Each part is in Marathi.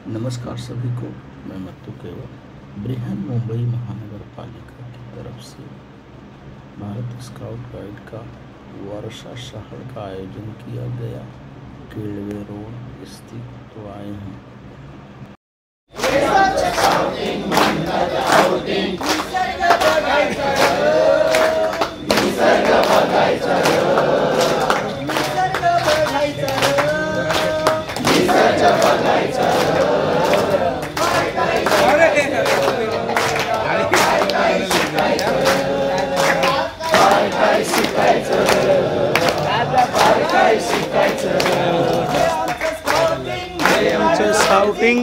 नमस्कार सभी को। मैं मत्तू केवल बृहन मुंबई महानगर पालिका की तरफ से भारत स्काउट गाइड का वर्षा शहर का आयोजन किया गया। केळवे रोड स्थित तो आए हैं। स्काउटिंग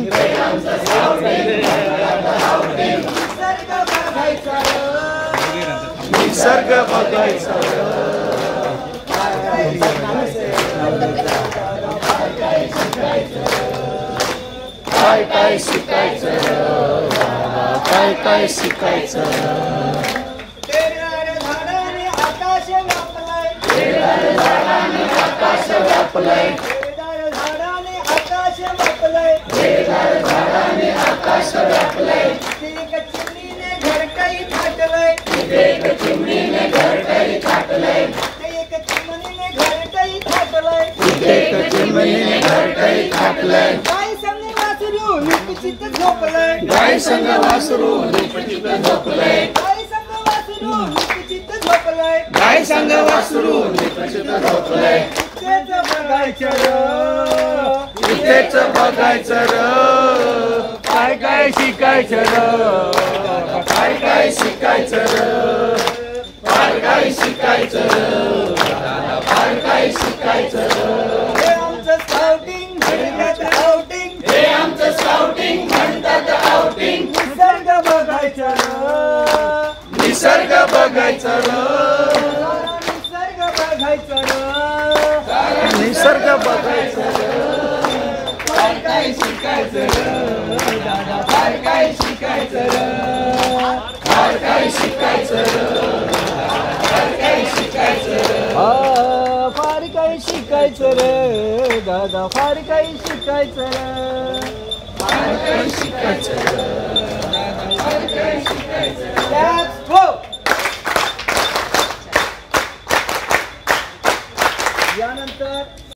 निसर्ग बघायचा काय शिकायचं काय शिकायचं आकाश व्यापलंय आकाश व्यापलंय चिमणीने घर काही फाटलंय एक चिमणीने घर काही फाटलंय एक चिमणीने घर काही फाटलंय एक चिमणीने घर काही फाटलंय गाय संग वासरू निपचित झोपलंय गाय संग वासरू निपचित झोपलंय गाय संग वासरू निपचित झोपलंय गाय संग वासरू निपचित झोपलंय तेच बघायचं र इथेच बघायचं र काय शिकायचं र काय शिकायचं र काय शिकायचं र काय शिकायचं र हे आमचं स्काउटिंग म्हणतात आउटिंग हे आमचं स्काउटिंग म्हणतात आउटिंग निसर्ग बघायचं र निसर्ग बघायचं र निसर्ग बघायचं र निसर्ग बघायचं र काय शिकायचं र दादा काय शिकायचं र काय शिकायचं र काय शिकायचं र फार काही शिकायचं रे दादा फार काही शिकायचं रे काय शिकायचं र काय शिकायचं Let's go! यानंतर